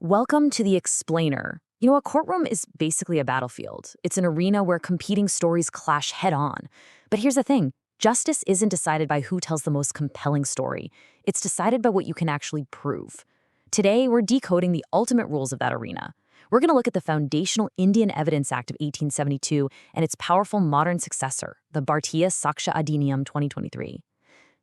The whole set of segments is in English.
Welcome to The Explainer. A courtroom is basically a battlefield. It's an arena where competing stories clash head-on. But here's the thing. Justice isn't decided by who tells the most compelling story. It's decided by what you can actually prove. Today, we're decoding the ultimate rules of that arena. We're going to look at the foundational Indian Evidence Act of 1872 and its powerful modern successor, the Bharatiya Saksha Adhiniyam 2023.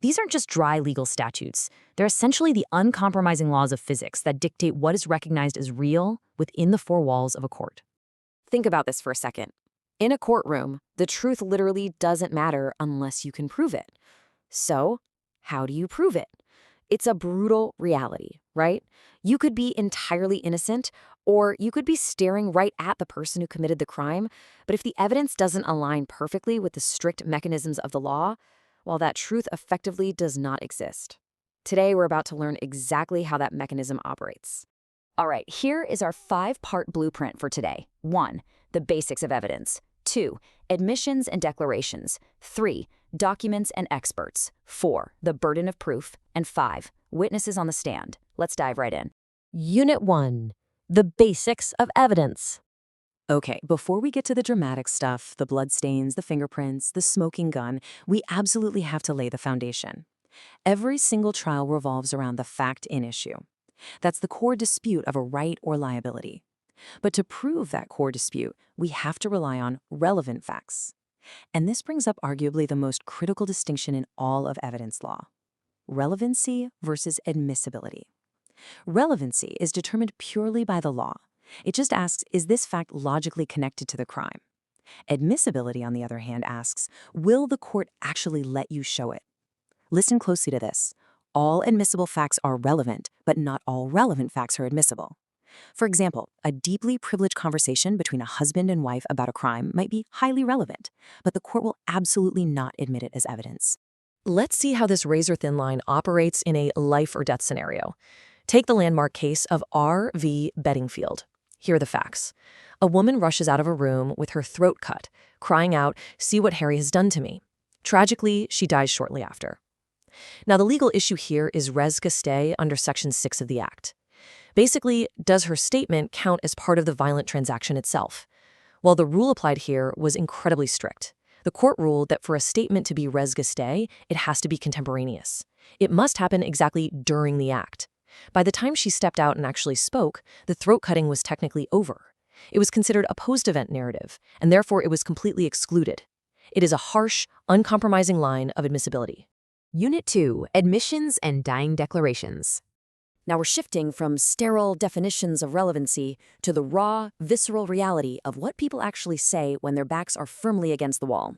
These aren't just dry legal statutes. They're essentially the uncompromising laws of physics that dictate what is recognized as real within the four walls of a court. Think about this for a second. In a courtroom, the truth literally doesn't matter unless you can prove it. So, how do you prove it? It's a brutal reality, right? You could be entirely innocent, or you could be staring right at the person who committed the crime, but if the evidence doesn't align perfectly with the strict mechanisms of the law, well, that truth effectively does not exist. Today, we're about to learn exactly how that mechanism operates. All right, here is our 5-part blueprint for today. 1. The basics of evidence. 2. Admissions and declarations. 3. Documents and experts. 4. The burden of proof. And 5. Witnesses on the stand. Let's dive right in. Unit 1. The basics of evidence. Okay, before we get to the dramatic stuff, the bloodstains, the fingerprints, the smoking gun, we absolutely have to lay the foundation. Every single trial revolves around the fact in issue. That's the core dispute of a right or liability. But to prove that core dispute, we have to rely on relevant facts. And this brings up arguably the most critical distinction in all of evidence law: relevancy versus admissibility. Relevancy is determined purely by the law. It just asks, is this fact logically connected to the crime? Admissibility, on the other hand, asks, will the court actually let you show it? Listen closely to this. All admissible facts are relevant, but not all relevant facts are admissible. For example, a deeply privileged conversation between a husband and wife about a crime might be highly relevant, but the court will absolutely not admit it as evidence. Let's see how this razor-thin line operates in a life or death scenario. Take the landmark case of R. v. Bedingfield. Here are the facts. A woman rushes out of a room with her throat cut, crying out, "See what Harry has done to me." Tragically, she dies shortly after. Now, the legal issue here is res gestae under Section 6 of the Act. Basically, does her statement count as part of the violent transaction itself? Well, the rule applied here was incredibly strict. The court ruled that for a statement to be res gestae, it has to be contemporaneous. It must happen exactly during the act. By the time she stepped out and actually spoke, the throat cutting was technically over. It was considered a post-event narrative, and therefore it was completely excluded. It is a harsh, uncompromising line of admissibility. Unit 2. Admissions and dying declarations. Now we're shifting from sterile definitions of relevancy to the raw, visceral reality of what people actually say when their backs are firmly against the wall.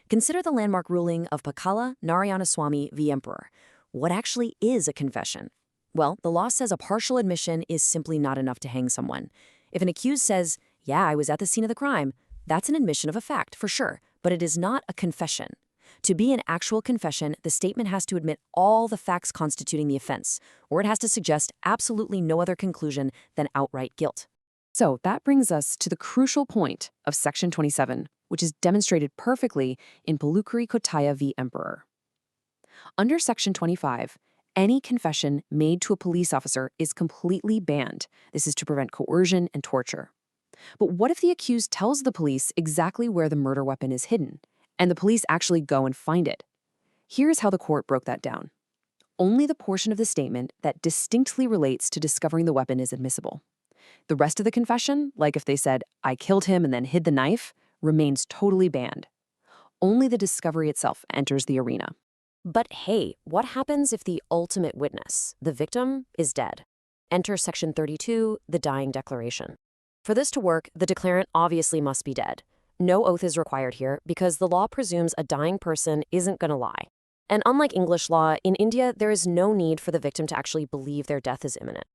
Consider the landmark ruling of Pakala Narayanaswamy v. Emperor. What actually is a confession? Well, the law says a partial admission is simply not enough to hang someone. If an accused says, "Yeah, I was at the scene of the crime," that's an admission of a fact, for sure, but it is not a confession. To be an actual confession, the statement has to admit all the facts constituting the offense, or it has to suggest absolutely no other conclusion than outright guilt. So that brings us to the crucial point of Section 27, which is demonstrated perfectly in Palukuri Kotaya v. Emperor. Under Section 25, any confession made to a police officer is completely banned. This is to prevent coercion and torture. But what if the accused tells the police exactly where the murder weapon is hidden, and the police actually go and find it? Here's how the court broke that down. Only the portion of the statement that distinctly relates to discovering the weapon is admissible. The rest of the confession, like if they said, "I killed him and then hid the knife," remains totally banned. Only the discovery itself enters the arena. But hey, what happens if the ultimate witness, the victim, is dead? Enter Section 32, the dying declaration. For this to work, the declarant obviously must be dead. No oath is required here because the law presumes a dying person isn't going to lie. And unlike English law, in India, there is no need for the victim to actually believe their death is imminent.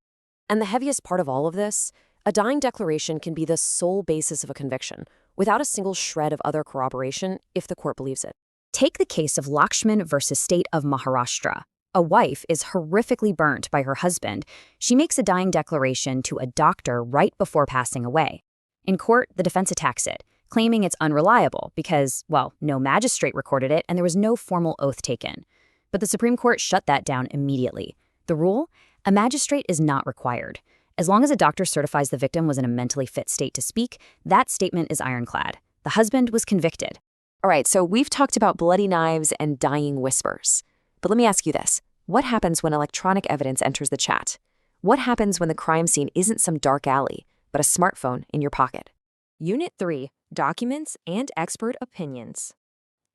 And the heaviest part of all of this, a dying declaration can be the sole basis of a conviction, without a single shred of other corroboration if the court believes it. Take the case of Lakshman versus State of Maharashtra. A wife is horrifically burnt by her husband. She makes a dying declaration to a doctor right before passing away. In court, the defense attacks it, claiming it's unreliable because, well, no magistrate recorded it and there was no formal oath taken. But the Supreme Court shut that down immediately. The rule? A magistrate is not required. As long as a doctor certifies the victim was in a mentally fit state to speak, that statement is ironclad. The husband was convicted. All right, so we've talked about bloody knives and dying whispers. But let me ask you this. What happens when electronic evidence enters the chat? What happens when the crime scene isn't some dark alley, but a smartphone in your pocket? Unit 3, Documents and Expert Opinions.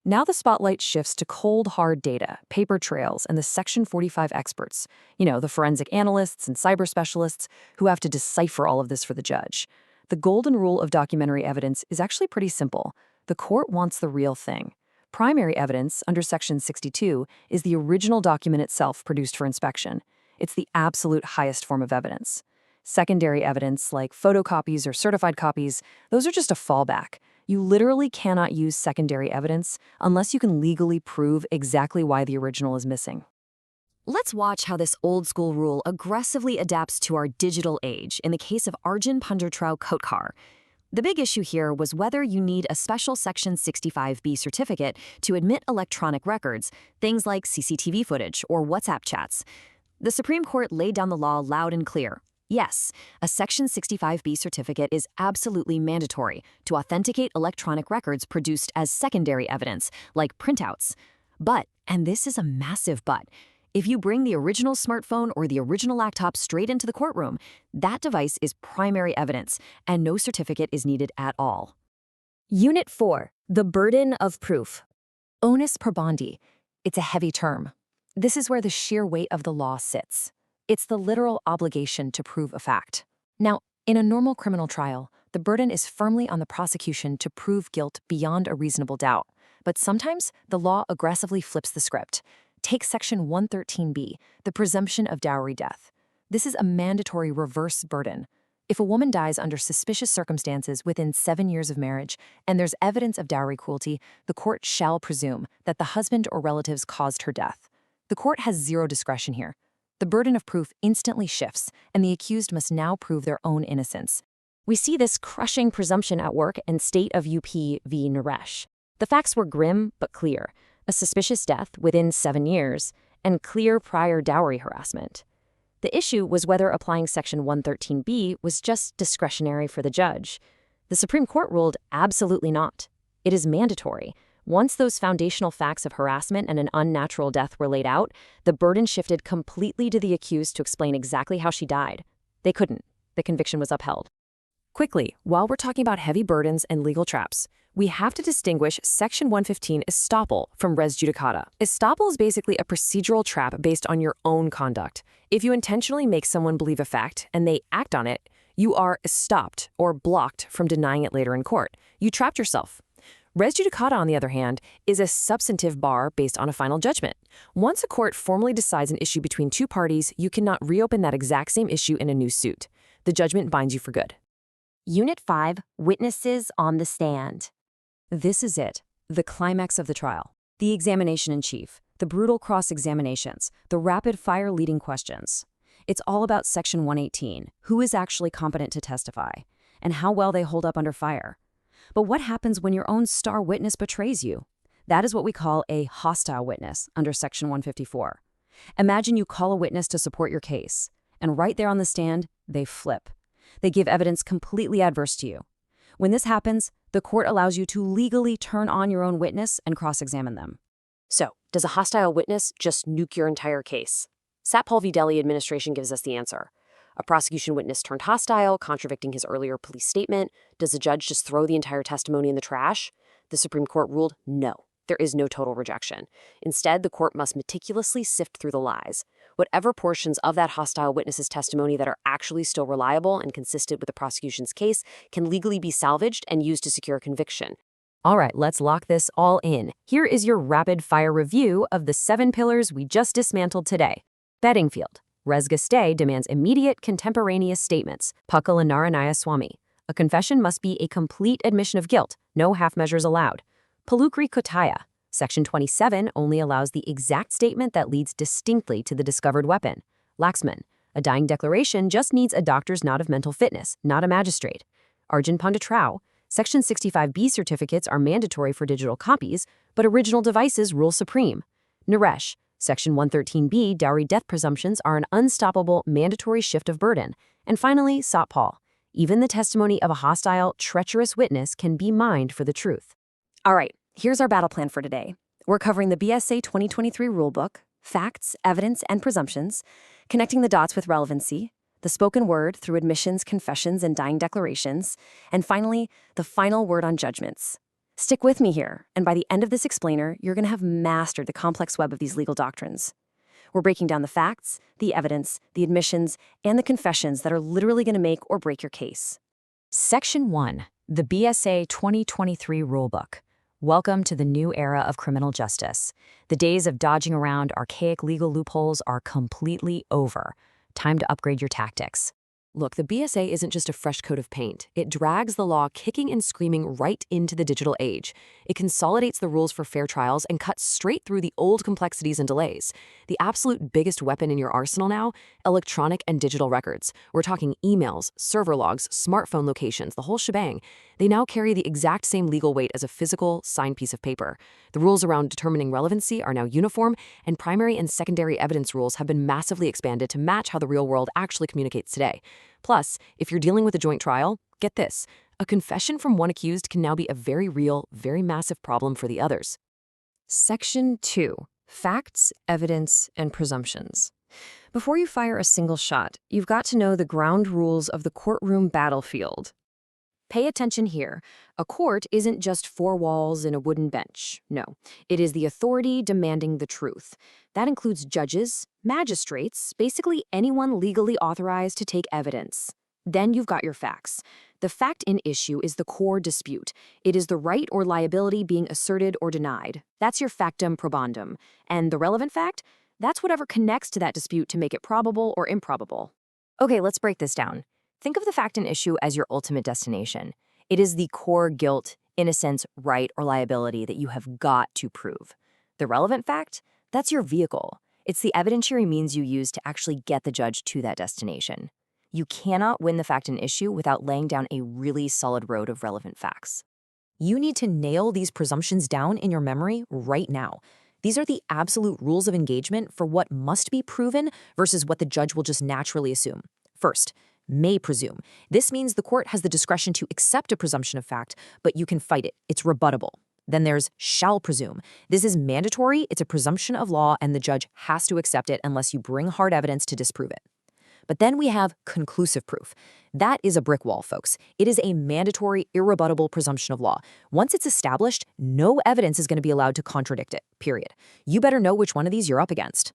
Now the spotlight shifts to cold, hard data, paper trails, and the Section 45 experts. The forensic analysts and cyber specialists who have to decipher all of this for the judge. The golden rule of documentary evidence is actually pretty simple. The court wants the real thing. Primary evidence, under Section 62, is the original document itself produced for inspection. It's the absolute highest form of evidence. Secondary evidence, like photocopies or certified copies, those are just a fallback. You literally cannot use secondary evidence unless you can legally prove exactly why the original is missing. Let's watch how this old-school rule aggressively adapts to our digital age in the case of Arjun Pundertrao Kotkar. The big issue here was whether you need a special Section 65B certificate to admit electronic records, things like CCTV footage or WhatsApp chats. The Supreme Court laid down the law loud and clear. Yes, a Section 65B certificate is absolutely mandatory to authenticate electronic records produced as secondary evidence, like printouts. But, and this is a massive but, if you bring the original smartphone or the original laptop straight into the courtroom, that device is primary evidence, and no certificate is needed at all. Unit 4, The Burden of Proof. Onus probandi. It's a heavy term. This is where the sheer weight of the law sits. It's the literal obligation to prove a fact. Now, in a normal criminal trial, the burden is firmly on the prosecution to prove guilt beyond a reasonable doubt. But sometimes, the law aggressively flips the script. Take Section 113B, the presumption of dowry death. This is a mandatory reverse burden. If a woman dies under suspicious circumstances within 7 years of marriage, and there's evidence of dowry cruelty, the court shall presume that the husband or relatives caused her death. The court has zero discretion here. The burden of proof instantly shifts, and the accused must now prove their own innocence. We see this crushing presumption at work in State of UP v. Naresh. The facts were grim but clear. A suspicious death within 7 years, and clear prior dowry harassment. The issue was whether applying Section 113B was just discretionary for the judge. The Supreme Court ruled absolutely not. It is mandatory. Once those foundational facts of harassment and an unnatural death were laid out, the burden shifted completely to the accused to explain exactly how she died. They couldn't. The conviction was upheld. Quickly, while we're talking about heavy burdens and legal traps, we have to distinguish Section 115 estoppel from res judicata. Estoppel is basically a procedural trap based on your own conduct. If you intentionally make someone believe a fact and they act on it, you are estopped or blocked from denying it later in court. You trapped yourself. Res judicata, on the other hand, is a substantive bar based on a final judgment. Once a court formally decides an issue between two parties, you cannot reopen that exact same issue in a new suit. The judgment binds you for good. Unit 5, Witnesses on the Stand. This is it, the climax of the trial. The examination in chief, the brutal cross-examinations, the rapid-fire leading questions. It's all about Section 118, who is actually competent to testify, and how well they hold up under fire. But what happens when your own star witness betrays you? That is what we call a hostile witness under Section 154. Imagine you call a witness to support your case, and right there on the stand, they flip. They give evidence completely adverse to you. When this happens, the court allows you to legally turn on your own witness and cross-examine them. So, does a hostile witness just nuke your entire case? Satpal v. Delhi administration gives us the answer. A prosecution witness turned hostile, contradicting his earlier police statement. Does the judge just throw the entire testimony in the trash? The Supreme Court ruled no. There is no total rejection. Instead, the court must meticulously sift through the lies. Whatever portions of that hostile witness's testimony that are actually still reliable and consistent with the prosecution's case can legally be salvaged and used to secure a conviction. All right, let's lock this all in. Here is your rapid-fire review of the 7 pillars we just dismantled today. Bedingfield. Res gestae demands immediate, contemporaneous statements. Pakal and Naranaya Swamy. A confession must be a complete admission of guilt. No half measures allowed. Palukri Kotaya. Section 27 only allows the exact statement that leads distinctly to the discovered weapon. Laxman. A dying declaration just needs a doctor's nod of mental fitness, not a magistrate. Arjun Pundertrao. Section 65B certificates are mandatory for digital copies, but original devices rule supreme. Naresh. Section 113B dowry death presumptions are an unstoppable mandatory shift of burden, And finally, sought Paul. Even the testimony of a hostile, treacherous witness can be mined for the truth. All right, here's our battle plan for today. We're covering the BSA 2023 rulebook, facts, evidence, and presumptions, connecting the dots with relevancy, the spoken word through admissions, confessions, and dying declarations, and finally, the final word on judgments. Stick with me here, and by the end of this explainer, you're going to have mastered the complex web of these legal doctrines. We're breaking down the facts, the evidence, the admissions, and the confessions that are literally going to make or break your case. Section 1, the BSA 2023 Rulebook. Welcome to the new era of criminal justice. The days of dodging around archaic legal loopholes are completely over. Time to upgrade your tactics. Look, the BSA isn't just a fresh coat of paint. It drags the law kicking and screaming right into the digital age. It consolidates the rules for fair trials and cuts straight through the old complexities and delays. The absolute biggest weapon in your arsenal now? Electronic and digital records. We're talking emails, server logs, smartphone locations, the whole shebang. They now carry the exact same legal weight as a physical, signed piece of paper. The rules around determining relevancy are now uniform, and primary and secondary evidence rules have been massively expanded to match how the real world actually communicates today. Plus, if you're dealing with a joint trial, get this. A confession from one accused can now be a very real, very massive problem for the others. Section 2. Facts, evidence, and presumptions. Before you fire a single shot, you've got to know the ground rules of the courtroom battlefield. Pay attention here. A court isn't just four walls and a wooden bench. No, it is the authority demanding the truth. That includes judges, magistrates, basically anyone legally authorized to take evidence. Then you've got your facts. The fact in issue is the core dispute. It is the right or liability being asserted or denied. That's your factum probandum. And the relevant fact? That's whatever connects to that dispute to make it probable or improbable. Okay, let's break this down. Think of the fact and issue as your ultimate destination. It is the core guilt, innocence, right, or liability that you have got to prove. The relevant fact? That's your vehicle. It's the evidentiary means you use to actually get the judge to that destination. You cannot win the fact and issue without laying down a really solid road of relevant facts. You need to nail these presumptions down in your memory right now. These are the absolute rules of engagement for what must be proven versus what the judge will just naturally assume. First, may presume. This means the court has the discretion to accept a presumption of fact, but you can fight it. It's rebuttable. Then there's shall presume. This is mandatory, it's a presumption of law, and the judge has to accept it unless you bring hard evidence to disprove it. But then we have conclusive proof. That is a brick wall, folks. It is a mandatory, irrebuttable presumption of law. Once it's established, no evidence is going to be allowed to contradict it, period. You better know which one of these you're up against.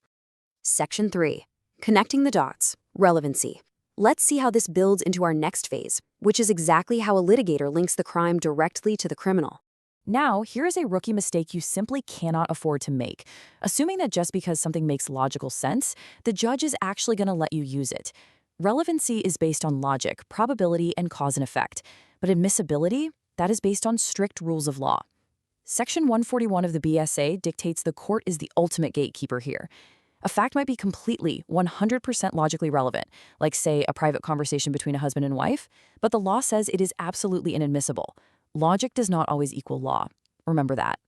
Section 3. Connecting the dots. Relevancy. Let's see how this builds into our next phase, which is exactly how a litigator links the crime directly to the criminal. Now, here is a rookie mistake you simply cannot afford to make, assuming that just because something makes logical sense, the judge is actually going to let you use it. Relevancy is based on logic, probability, and cause and effect, but admissibility, that is based on strict rules of law. Section 141 of the BSA dictates the court is the ultimate gatekeeper here. A fact might be completely, 100% logically relevant, like, say, a private conversation between a husband and wife, but the law says it is absolutely inadmissible. Logic does not always equal law. Remember that.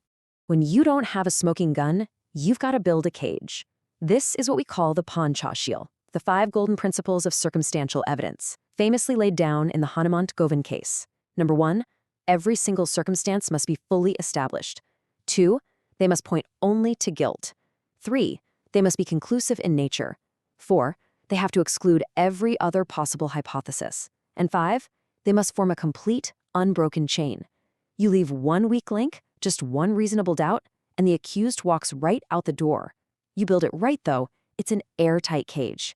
When you don't have a smoking gun, you've got to build a cage. This is what we call the Panchashil, the 5 golden principles of circumstantial evidence, famously laid down in the Hanuman Govind case. Number 1, every single circumstance must be fully established. 2, they must point only to guilt. 3, they must be conclusive in nature. 4, they have to exclude every other possible hypothesis. And 5, they must form a complete, unbroken chain. You leave one weak link, just one reasonable doubt, and the accused walks right out the door. You build it right, though, it's an airtight cage.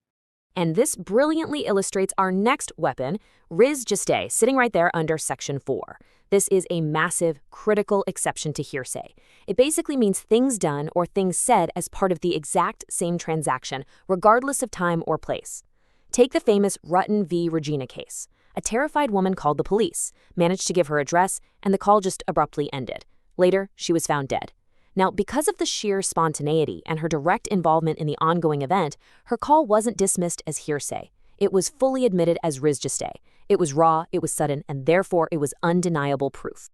And this brilliantly illustrates our next weapon, res gestae, sitting right there under Section 4. This is a massive, critical exception to hearsay. It basically means things done or things said as part of the exact same transaction, regardless of time or place. Take the famous Rutten v. Regina case. A terrified woman called the police, managed to give her address, and the call just abruptly ended. Later, she was found dead. Now, because of the sheer spontaneity and her direct involvement in the ongoing event, her call wasn't dismissed as hearsay. It was fully admitted as res gestae. It was raw, it was sudden, and therefore it was undeniable proof.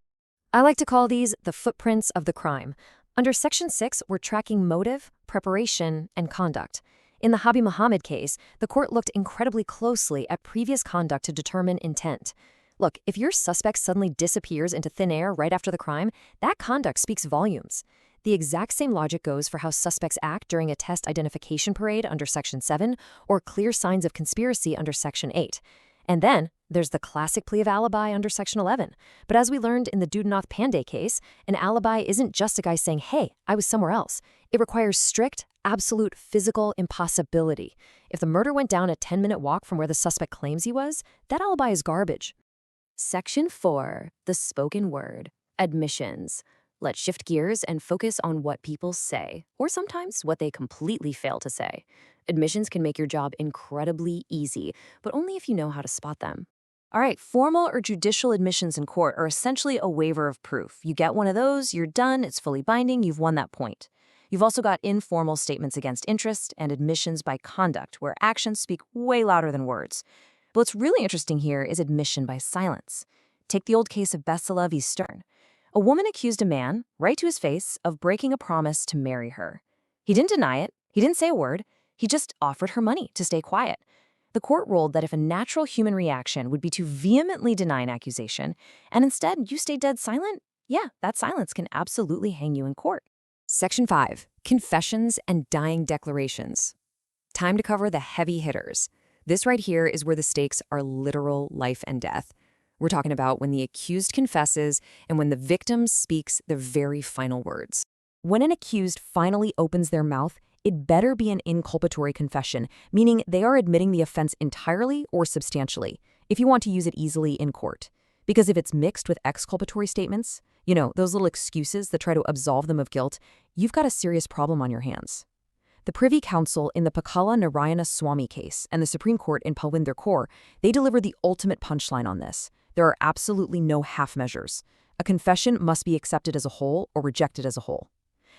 I like to call these the footprints of the crime. Under Section 6, we're tracking motive, preparation, and conduct. In the Habib Mohammed case, the court looked incredibly closely at previous conduct to determine intent. Look, if your suspect suddenly disappears into thin air right after the crime, that conduct speaks volumes. The exact same logic goes for how suspects act during a test identification parade under Section 7 or clear signs of conspiracy under Section 8. And then there's the classic plea of alibi under Section 11. But as we learned in the Dudenoth Pandey case, an alibi isn't just a guy saying, hey, I was somewhere else. It requires strict, absolute physical impossibility. If the murder went down a 10-minute walk from where the suspect claims he was, that alibi is garbage. Section 4, the spoken word, admissions. Let's shift gears and focus on what people say, or sometimes what they completely fail to say. Admissions can make your job incredibly easy, but only if you know how to spot them. All right, formal or judicial admissions in court are essentially a waiver of proof. You get one of those, you're done, it's fully binding, you've won that point. You've also got informal statements against interest and admissions by conduct, where actions speak way louder than words. But what's really interesting here is admission by silence. Take the old case of Bessela v. Stern. A woman accused a man, right to his face, of breaking a promise to marry her. He didn't deny it, he didn't say a word, he just offered her money to stay quiet. The court ruled that if a natural human reaction would be to vehemently deny an accusation, and instead you stay dead silent, yeah, that silence can absolutely hang you in court. Section 5, confessions and dying declarations. Time to cover the heavy hitters. This right here is where the stakes are literal life and death. We're talking about when the accused confesses and when the victim speaks their very final words. When an accused finally opens their mouth, it better be an inculpatory confession, meaning they are admitting the offense entirely or substantially, if you want to use it easily in court. Because if it's mixed with exculpatory statements, those little excuses that try to absolve them of guilt, you've got a serious problem on your hands. The Privy Council in the Pakala Narayana Swamy case and the Supreme Court in Palwinder Kaur, they deliver the ultimate punchline on this. There are absolutely no half measures. A confession must be accepted as a whole or rejected as a whole.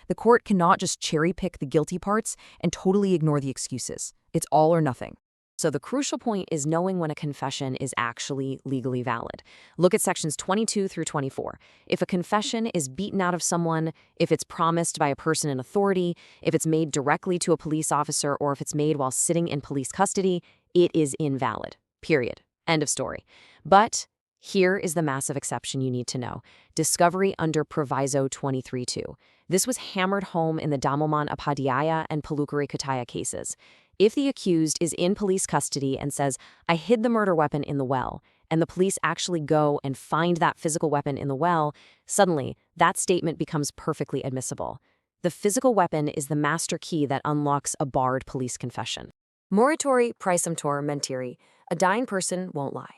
The court cannot just cherry-pick the guilty parts and totally ignore the excuses. It's all or nothing. So the crucial point is knowing when a confession is actually legally valid. Look at sections 22 through 24. If a confession is beaten out of someone, if it's promised by a person in authority, if it's made directly to a police officer, or if it's made while sitting in police custody, it is invalid. Period. End of story. But here is the massive exception you need to know. Discovery under Proviso 23-2. This was hammered home in the Damoman Upadhyaya and Palukari Kutaya cases. If the accused is in police custody and says, I hid the murder weapon in the well, and the police actually go and find that physical weapon in the well, suddenly that statement becomes perfectly admissible. The physical weapon is the master key that unlocks a barred police confession. Moratori praesumtor mentiri. A dying person won't lie.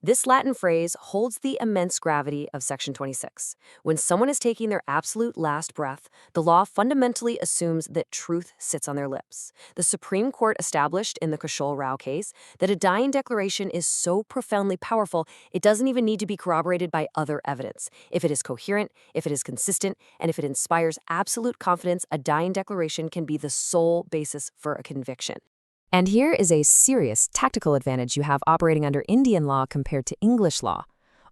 This Latin phrase holds the immense gravity of Section 26. When someone is taking their absolute last breath, the law fundamentally assumes that truth sits on their lips. The Supreme Court established in the Kushal Rao case that a dying declaration is so profoundly powerful, it doesn't even need to be corroborated by other evidence. If it is coherent, if it is consistent, and if it inspires absolute confidence, a dying declaration can be the sole basis for a conviction. And here is a serious tactical advantage you have operating under Indian law compared to English law.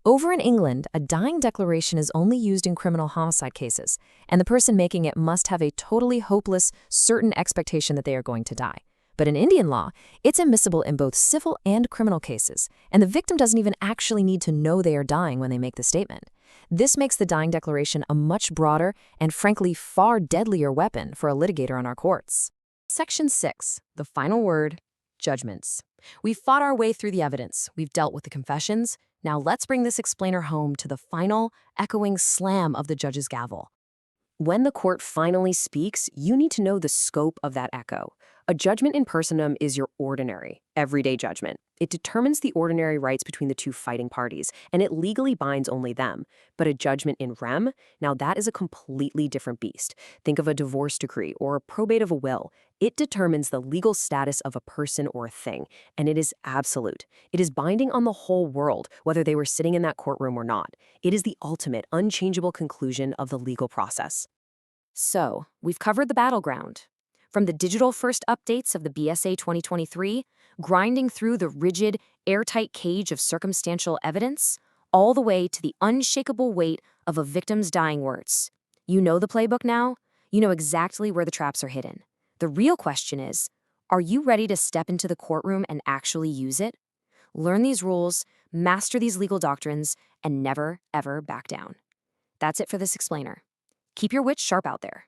Over in England, a dying declaration is only used in criminal homicide cases, and the person making it must have a totally hopeless, certain expectation that they are going to die. But in Indian law, it's admissible in both civil and criminal cases, and the victim doesn't even actually need to know they are dying when they make the statement. This makes the dying declaration a much broader and, frankly, far deadlier weapon for a litigator in our courts. Section 6, the final word, judgments. We've fought our way through the evidence. We've dealt with the confessions. Now let's bring this explainer home to the final, echoing slam of the judge's gavel. When the court finally speaks, you need to know the scope of that echo. A judgment in personam is your ordinary, everyday judgment. It determines the ordinary rights between the two fighting parties, and it legally binds only them. But a judgment in rem, now that is a completely different beast. Think of a divorce decree or a probate of a will. It determines the legal status of a person or a thing, and it is absolute. It is binding on the whole world, whether they were sitting in that courtroom or not. It is the ultimate, unchangeable conclusion of the legal process. So, we've covered the battleground. From the digital-first updates of the BSA 2023, grinding through the rigid, airtight cage of circumstantial evidence, all the way to the unshakable weight of a victim's dying words. You know the playbook now? You know exactly where the traps are hidden. The real question is, Are you ready to step into the courtroom and actually use it? Learn these rules, master these legal doctrines, and never, ever back down. That's it for this explainer. Keep your wits sharp out there.